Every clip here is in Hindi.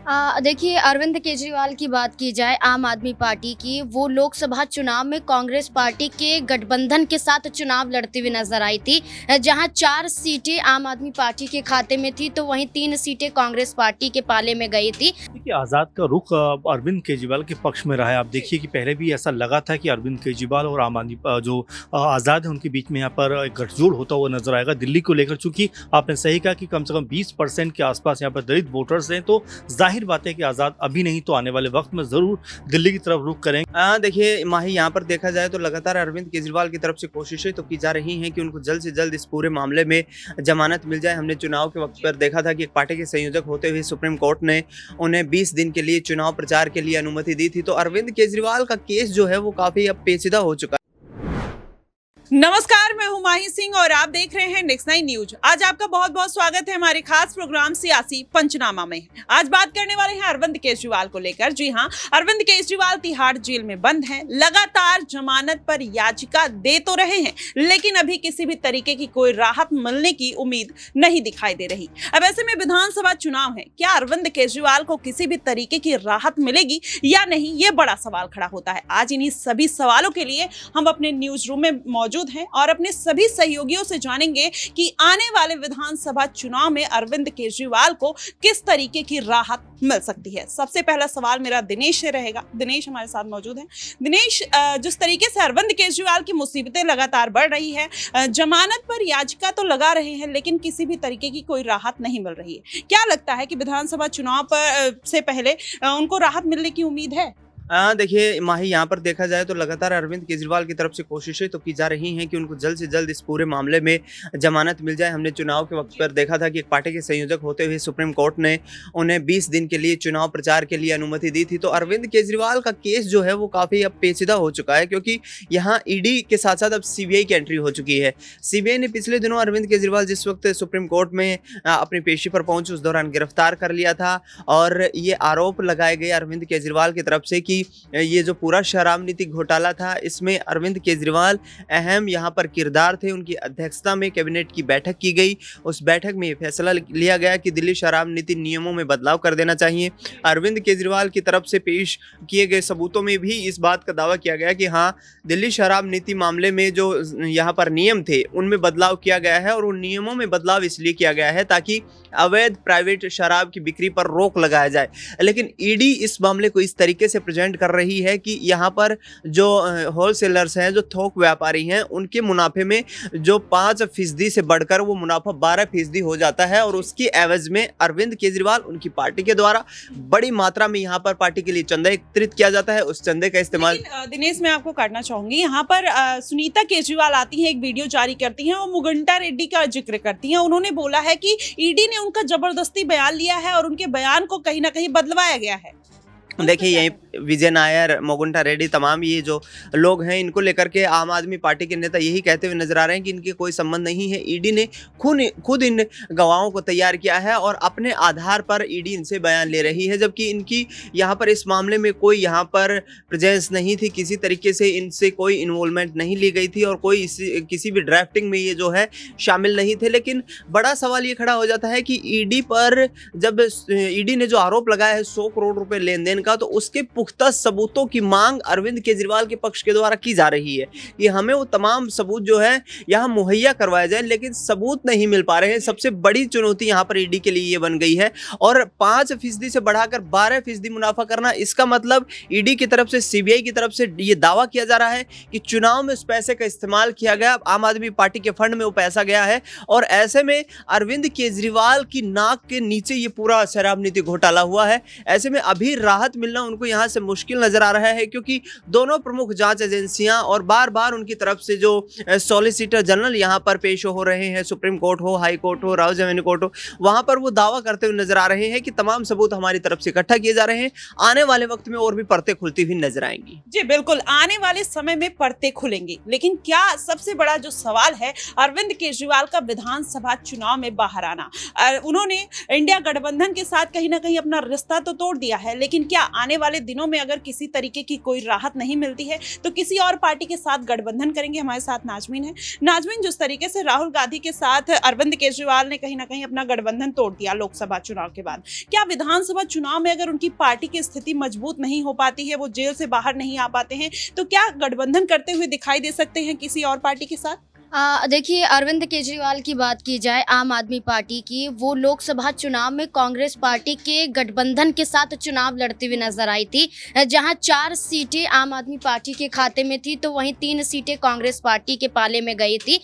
देखिए, अरविंद केजरीवाल की बात की जाए, आम आदमी पार्टी की, वो लोकसभा चुनाव में कांग्रेस पार्टी के गठबंधन के साथ चुनाव लड़ती हुई नजर आई थी। जहां 4 सीटें आम आदमी पार्टी के खाते में थी, तो वहीं 3 सीटें कांग्रेस पार्टी के पाले में गई थी। देखिए, आज़ाद का रुख अरविंद केजरीवाल के पक्ष में रहा है। आप देखिए कि पहले भी ऐसा लगा था कि अरविंद केजरीवाल और आम आदमी जो आज़ाद है उनके बीच में यहाँ पर एक गठजोड़ होता हुआ नजर आएगा दिल्ली को लेकर। चूंकि आपने सही कहा कि कम से कम 20% के आसपास यहाँ पर दलित वोटर्स हैं, तो जाहिर बात है कि आज़ाद अभी नहीं तो आने वाले वक्त में ज़रूर दिल्ली की तरफ रुख करेंगे। देखिए माही, यहाँ पर देखा जाए तो लगातार अरविंद केजरीवाल की तरफ से कोशिशें तो की जा रही हैं कि उनको जल्द से जल्द इस पूरे मामले में जमानत मिल जाए। हमने चुनाव के वक्त पर देखा था कि एक पार्टी के संयोजक होते हुए सुप्रीम कोर्ट ने उन्हें 20 दिन के लिए चुनाव प्रचार के लिए अनुमति दी थी। तो अरविंद केजरीवाल का केस जो है वो काफ़ी अब पेचीदा हो चुका है। नमस्कार, मैं हूं माही सिंह और आप देख रहे हैं नेक्स्ट 9 न्यूज। आज आपका बहुत बहुत स्वागत है हमारे खास प्रोग्राम सियासी पंचनामा में। आज बात करने वाले हैं अरविंद केजरीवाल को लेकर। जी हां, अरविंद केजरीवाल तिहाड़ जेल में बंद हैं, लगातार जमानत पर याचिका दे तो रहे हैं, लेकिन अभी किसी भी तरीके की कोई राहत मिलने की उम्मीद नहीं दिखाई दे रही। अब ऐसे में विधानसभा चुनाव है, क्या अरविंद केजरीवाल को किसी भी तरीके की राहत मिलेगी या नहीं, ये बड़ा सवाल खड़ा होता है। आज इन्हीं सभी सवालों के लिए हम अपने न्यूज रूम में मौजूद हैं और अपने सभी सहयोगियों से जानेंगे कि आने वाले विधानसभा चुनाव में अरविंद केजरीवाल को किस तरीके की राहत मिल सकती है। सबसे पहला सवाल मेरा दिनेश से रहेगा। दिनेश हमारे साथ मौजूद हैं। दिनेश, जिस तरीके से अरविंद केजरीवाल की मुसीबतें लगातार बढ़ रही है, जमानत पर याचिका तो लगा रहे हैं, लेकिन किसी भी तरीके की कोई राहत नहीं मिल रही है। क्या लगता है कि विधानसभा चुनाव पर से पहले उनको राहत मिलने की उम्मीद है? देखिए माही, यहाँ पर देखा जाए तो लगातार अरविंद केजरीवाल की तरफ से कोशिशें तो की जा रही हैं कि उनको जल्द से जल्द इस पूरे मामले में जमानत मिल जाए। हमने चुनाव के वक्त पर देखा था कि एक पार्टी के संयोजक होते हुए सुप्रीम कोर्ट ने उन्हें 20 दिन के लिए चुनाव प्रचार के लिए अनुमति दी थी। तो अरविंद केजरीवाल का केस जो है वो काफ़ी अब पेचीदा हो चुका है, क्योंकि यहाँ ईडी के साथ साथ अब सीबीआई की एंट्री हो चुकी है। सीबीआई ने पिछले दिनों अरविंद केजरीवाल जिस वक्त सुप्रीम कोर्ट में अपनी पेशी पर पहुंचे, उस दौरान गिरफ्तार कर लिया था और ये आरोप लगाए गए अरविंद केजरीवाल की तरफ से कि ये जो पूरा शराब नीति घोटाला था, इसमें अरविंद केजरीवाल अहम यहाँ पर किरदार थे। उनकी अध्यक्षता में कैबिनेट की बैठक की गई। उस बैठक में फैसला लिया गया कि दिल्ली शराब नीति नियमों में बदलाव कर देना चाहिए। अरविंद केजरीवाल की तरफ से पेश किए गए सबूतों में भी इस बात का दावा किया गया कि हाँ, दिल्ली शराब नीति मामले में जो यहाँ पर नियम थे उनमें बदलाव किया गया है और उन नियमों में बदलाव इसलिए किया गया है ताकि अवैध प्राइवेट शराब की बिक्री पर रोक लगाया जाए। लेकिन ईडी इस मामले को इस तरीके से प्रेजेंट कर रही है कि यहाँ पर जो होलसेलर्स हैं, जो थोक व्यापारी हैं, उनके मुनाफे में जो 5% से बढ़कर वो मुनाफा 12% हो जाता है और उसकी एवज में अरविंद केजरीवाल, उनकी पार्टी के द्वारा बड़ी मात्रा में यहाँ पर पार्टी के लिए चंदा एकत्रित किया जाता है। उस चंदे का इस्तेमाल। दिनेश, मैं आपको काटना चाहूंगी। यहाँ पर सुनीता केजरीवाल आती है, एक वीडियो जारी करती हैं और मुगंटा रेड्डी का जिक्र करती हैं। उन्होंने बोला है कि ईडी ने उनका जबरदस्ती बयान लिया है और उनके बयान को कहीं ना कहीं बदलवाया गया है। देखिए, यही विजय नायर, मोगुंटा रेड्डी, तमाम ये जो लोग हैं, इनको लेकर के आम आदमी पार्टी के नेता यही कहते हुए नजर आ रहे हैं कि इनके कोई संबंध नहीं है। ईडी ने खुद इन गवाहों को तैयार किया है और अपने आधार पर ईडी इनसे बयान ले रही है, जबकि इनकी यहाँ पर इस मामले में कोई यहाँ पर प्रेजेंस नहीं थी। किसी तरीके से इनसे कोई इन्वॉल्वमेंट नहीं ली गई थी और कोई किसी भी ड्राफ्टिंग में ये जो है शामिल नहीं थे। लेकिन बड़ा सवाल ये खड़ा हो जाता है कि ईडी पर जब ईडी ने जो आरोप लगाया है 100 करोड़ रुपए लेन देन का, तो उसके पुख्ता सबूतों की मांग अरविंद केजरीवाल के पक्ष के द्वारा की जा रही है कि हमें वो तमाम सबूत जो है यहाँ मुहैया करवाए जाए, लेकिन सबूत नहीं मिल पा रहे हैं। सबसे बड़ी चुनौती यहाँ पर ईडी के लिए ये बन गई है। और 5% से बढ़ाकर 12% मुनाफा करना, इसका मतलब ईडी की तरफ से, सीबीआई की तरफ से ये दावा किया जा रहा है कि चुनाव में उस पैसे का इस्तेमाल किया गया, आम आदमी पार्टी के फंड में वो पैसा गया है और ऐसे में अरविंद केजरीवाल की नाक के नीचे ये पूरा शराब नीति घोटाला हुआ है। ऐसे में अभी राहत मिलना उनको यहां से मुश्किल नजर आ रहा है, क्योंकि दोनों प्रमुख जांच एजेंसियां और बार बार उनकी तरफ से जो सॉलिसिटर जनरल यहां पर पेश हो रहे हैं, सुप्रीम कोर्ट हो, हाई कोर्ट हो, राउज एवेन्यू कोर्ट हो, वहां पर वो दावा करते हुए नजर आ रहे हैं कि तमाम सबूत हमारी तरफ से इकट्ठा किए जा रहे हैं। आने वाले वक्त में और भी परतें खुलती हुई नजर आएंगी। जी बिल्कुल, आने वाले समय में परतें खुलेंगी। लेकिन क्या सबसे बड़ा जो सवाल है अरविंद केजरीवाल का विधानसभा चुनाव में बाहर आना, उन्होंने इंडिया गठबंधन के साथ कहीं ना कहीं अपना रिश्ता तो तोड़ दिया है, लेकिन क्या आने वाले दिनों चुनाव में अगर किसी तरीके की कोई राहत नहीं मिलती है तो किसी और पार्टी के साथ गठबंधन करेंगे। हमारे साथ नाजमीन है। नाजमीन, जिस तरीके से राहुल गांधी के साथ अरविंद केजरीवाल ने कहीं ना कहीं अपना गठबंधन तोड़ दिया लोकसभा चुनाव के बाद, क्या विधानसभा चुनाव में अगर उनकी पार्टी की स्थिति मजबूत नहीं हो पाती है, वो जेल से बाहर नहीं आ पाते हैं, तो क्या गठबंधन करते हुए दिखाई दे सकते हैं किसी और पार्टी के साथ? देखिए, अरविंद केजरीवाल की बात की जाए आम आदमी पार्टी की, वो लोकसभा चुनाव में कांग्रेस पार्टी के गठबंधन के साथ चुनाव लड़ती हुई नजर आई थी, जहां 4 सीटें आम आदमी पार्टी के खाते में थी तो वहीं 3 सीटें कांग्रेस पार्टी के पाले में गई थी।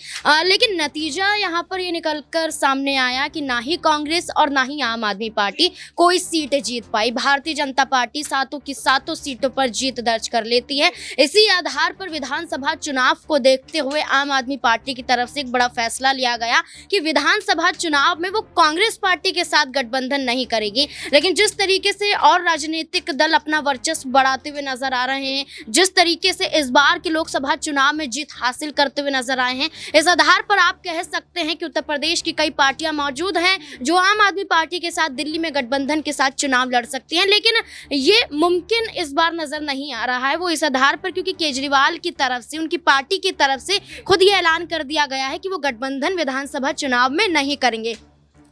लेकिन नतीजा यहां पर ये निकलकर सामने आया कि ना ही कांग्रेस और ना ही आम आदमी पार्टी कोई सीट जीत पाई। भारतीय जनता पार्टी सातों की सातों सीटों पर जीत दर्ज कर लेती है। इसी आधार पर विधानसभा चुनाव को देखते हुए आम आदमी पार्टी की तरफ से एक बड़ा फैसला लिया गया कि विधानसभा चुनाव में वो कांग्रेस पार्टी के साथ गठबंधन नहीं करेगी। लेकिन जिस तरीके से और राजनीतिक दल अपना वर्चस्व बढ़ाते हुए नजर आ रहे हैं, जिस तरीके से इस बार के लोकसभा चुनाव में जीत हासिल करते हुए नजर आए हैं, इस आधार पर आप कह सकते हैं कि उत्तर प्रदेश की कई पार्टियां मौजूद हैं जो आम आदमी पार्टी के साथ दिल्ली में गठबंधन के साथ चुनाव लड़ सकती हैं। लेकिन ये मुमकिन इस बार नजर नहीं आ रहा है। वो इस आधार पर क्योंकि केजरीवाल की तरफ से, उनकी पार्टी की तरफ से खुद ये ऐलान कर दिया गया है कि वो गठबंधन विधानसभा चुनाव में नहीं करेंगे,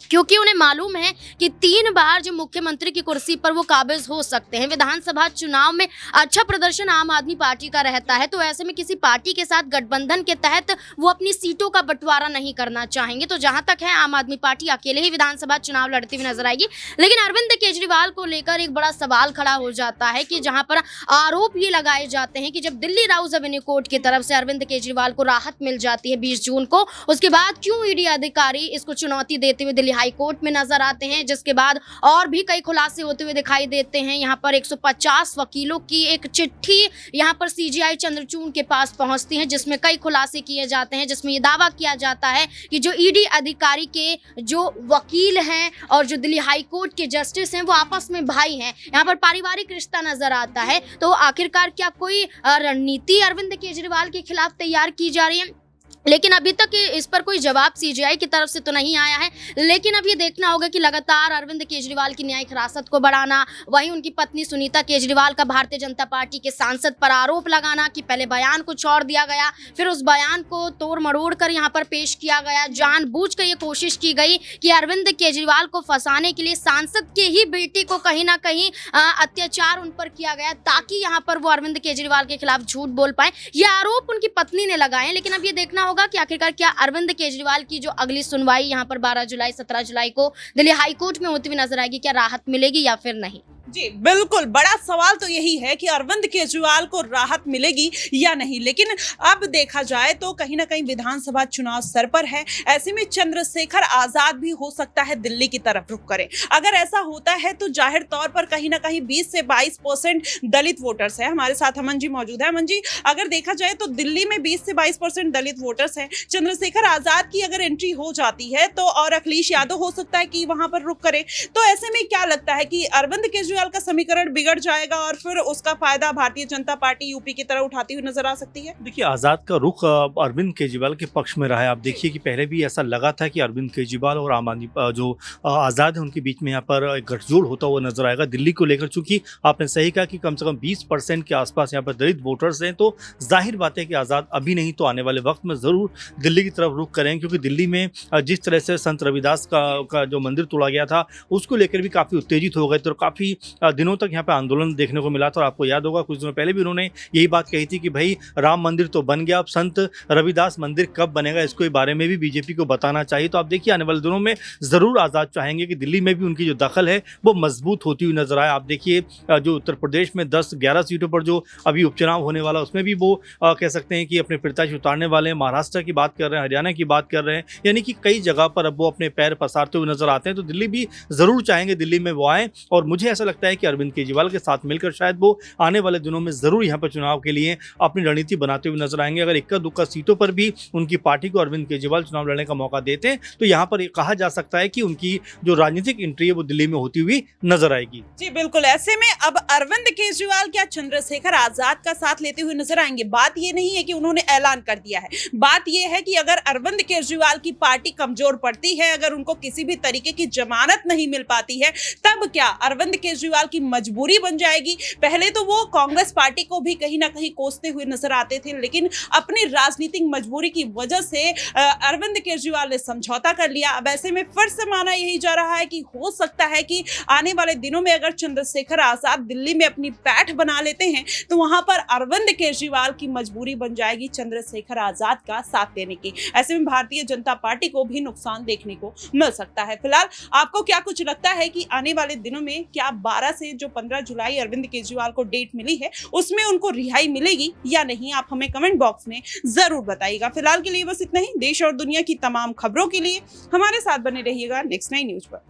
क्योंकि उन्हें मालूम है कि 3 बार जो मुख्यमंत्री की कुर्सी पर वो काबिज हो सकते हैं। विधानसभा चुनाव में अच्छा प्रदर्शन आम आदमी पार्टी का रहता है, तो ऐसे में किसी पार्टी के साथ गठबंधन के तहत वो अपनी सीटों का बंटवारा नहीं करना चाहेंगे। तो जहां तक है, आम आदमी पार्टी अकेले ही विधानसभा चुनाव लड़ती हुई नजर आएगी। लेकिन अरविंद केजरीवाल को लेकर एक बड़ा सवाल खड़ा हो जाता है कि जहां पर आरोप ये लगाए जाते हैं कि जब दिल्ली राउज एवेन्यू कोर्ट की तरफ से अरविंद केजरीवाल को राहत मिल जाती है 20 जून को, उसके बाद क्यों ईडी अधिकारी इसको चुनौती देते हुए हाई कोर्ट में नजर आते हैं, जिसके बाद और भी कई खुलासे होते हुए दिखाई देते हैं। यहाँ पर 150 वकीलों की एक चिट्ठी यहाँ पर सीजीआई चंद्रचूड़ के पास पहुंचती है, जिसमें कई खुलासे किए जाते हैं, जिसमें ये दावा किया जाता है कि जो ईडी अधिकारी के जो वकील हैं और जो दिल्ली हाई कोर्ट के जस्टिस हैं वो आपस में भाई हैं। यहाँ पर पारिवारिक रिश्ता नजर आता है। तो आखिरकार क्या कोई रणनीति अरविंद केजरीवाल के खिलाफ तैयार की जा रही है? लेकिन अभी तक इस पर कोई जवाब सीजीआई की तरफ से तो नहीं आया है। लेकिन अब ये देखना होगा कि लगातार अरविंद केजरीवाल की न्यायिक हिरासत को बढ़ाना, वहीं उनकी पत्नी सुनीता केजरीवाल का भारतीय जनता पार्टी के सांसद पर आरोप लगाना कि पहले बयान कुछ और दिया गया, फिर उस बयान को तोड़ मरोड़ कर यहाँ पर पेश किया गया। जानबूझकर ये कोशिश की गई कि अरविंद केजरीवाल को फंसाने के लिए सांसद के ही बेटी को कहीं ना कहीं अत्याचार उन पर किया गया, ताकि यहाँ पर वो अरविंद केजरीवाल के खिलाफ झूठ बोल पाए। ये आरोप उनकी पत्नी ने लगाए। लेकिन अब ये देखना होगा कि आखिरकार क्या अरविंद केजरीवाल की जो अगली सुनवाई यहाँ पर 12 जुलाई 17 जुलाई को दिल्ली हाई कोर्ट में होती हुई नजर आएगी, क्या राहत मिलेगी या फिर नहीं? जी बिल्कुल, बड़ा सवाल तो यही है कि अरविंद केजरीवाल को राहत मिलेगी या नहीं। लेकिन अब देखा जाए तो कहीं ना कहीं विधानसभा चुनाव सर पर है। ऐसे में चंद्रशेखर आजाद भी हो सकता है दिल्ली की तरफ रुख करें। अगर ऐसा होता है तो जाहिर तौर पर कहीं ना कहीं 20 से 22% दलित वोटर्स है। हमारे साथ अमन जी मौजूद है। अमन जी, अगर देखा जाए तो दिल्ली में 20 से 22% दलित वोटर्स हैं। चंद्रशेखर आजाद की अगर एंट्री हो जाती है तो और अखिलेश यादव हो सकता है कि वहां पर रुख करे। तो ऐसे में क्या लगता है कि अरविंद केजरीवाल का समीकरण बिगड़ जाएगा और फिर उसका फायदा भारतीय जनता पार्टी यूपी की तरह उठाती हुई नजर आ सकती है? देखिए, आज़ाद का रुख अरविंद केजरीवाल के पक्ष में रहा है। आप देखिए कि पहले भी ऐसा लगा था कि अरविंद केजरीवाल और आम आदमी जो आज़ाद है उनके बीच में यहाँ पर एक गठजोड़ होता हुआ नजर आएगा दिल्ली को लेकर। चूंकि आपने सही कहा कि कम से कम 20% के आसपास यहाँ पर दलित वोटर्स हैं, तो जाहिर बात है कि आज़ाद अभी नहीं तो आने वाले वक्त में ज़रूर दिल्ली की तरफ रुख करेंगे, क्योंकि दिल्ली में जिस तरह से संत रविदास का जो मंदिर तोड़ा गया था उसको लेकर भी काफ़ी उत्तेजित हो गए थे और काफ़ी दिनों तक यहाँ पे आंदोलन देखने को मिला था। और आपको याद होगा कुछ दिनों पहले भी उन्होंने यही बात कही थी कि भाई राम मंदिर तो बन गया, अब संत रविदास मंदिर कब बनेगा इसके बारे में भी बीजेपी को बताना चाहिए। तो आप देखिए आने वाले दिनों में ज़रूर आज़ाद चाहेंगे कि दिल्ली में भी उनकी जो दखल है वो मजबूत होती हुई नजर आए। आप देखिए जो उत्तर प्रदेश में 10-11 सीटों पर जो अभी उपचुनाव होने वाला उसमें भी वो कह सकते हैं कि अपने प्रत्याशी उतारने वाले हैं। महाराष्ट्र की बात कर रहे हैं, हरियाणा की बात कर रहे हैं, यानी कि कई जगह पर अब वो अपने पैर पसारते हुए नजर आते हैं। तो दिल्ली भी ज़रूर चाहेंगे दिल्ली में वो आए। और मुझे ऐसा लगता है कि अरविंद केजरीवाल के साथ मिलकर शायद वो आने वाले दिनों में ज़रूर यहाँ पर चुनाव के लिए अपनी रणनीति बनाते हुए नजर आएंगे। अगर इक्का दुक्का सीटों पर भी उनकी पार्टी को अरविंद केजरीवाल चुनाव लड़ने का मौका देते हैं तो यहाँ पर कहा जा सकता है कि उनकी जो राजनीतिक एंट्री है वो दिल्ली में होती हुई नजर आएगी। जी बिल्कुल, ऐसे में अब अरविंद केजरीवाल क्या चंद्रशेखर आजाद का साथ लेते हुए नजर आएंगे? बात ये नहीं है कि उन्होंने ऐलान कर दिया है, बात यह है कि अगर अरविंद केजरीवाल की पार्टी कमजोर पड़ती है, अगर उनको किसी भी तरीके की जमानत नहीं मिल पाती है, तब क्या अरविंद केजरीवाल की मजबूरी बन जाएगी। पहले तो वो कांग्रेस पार्टी को भी कहीं ना कहीं कोसते हुए नजर आते थे, लेकिन अपनी राजनीतिक मजबूरी की वजह से अरविंद केजरीवाल ने समझौता कर लिया। अब ऐसे में फिर से माना यही जा रहा है कि हो सकता है कि आने वाले दिनों में अगर चंद्रशेखर आजाद दिल्ली में अपनी पैठ बना लेते हैं तो वहां पर अरविंद केजरीवाल की मजबूरी बन जाएगी चंद्रशेखर आजाद का साथ देने की। ऐसे में भारतीय जनता पार्टी को भी नुकसान देखने को मिल सकता है। फिलहाल आपको क्या कुछ लगता है कि आने वाले दिनों में क्या 12 से जो 15 जुलाई अरविंद केजरीवाल को डेट मिली है उसमें उनको रिहाई मिलेगी या नहीं, आप हमें कमेंट बॉक्स में जरूर बताइएगा। फिलहाल के लिए बस इतना ही। देश और दुनिया की तमाम खबरों के लिए हमारे साथ बने रहिएगा नेक्स्ट 9 न्यूज पर।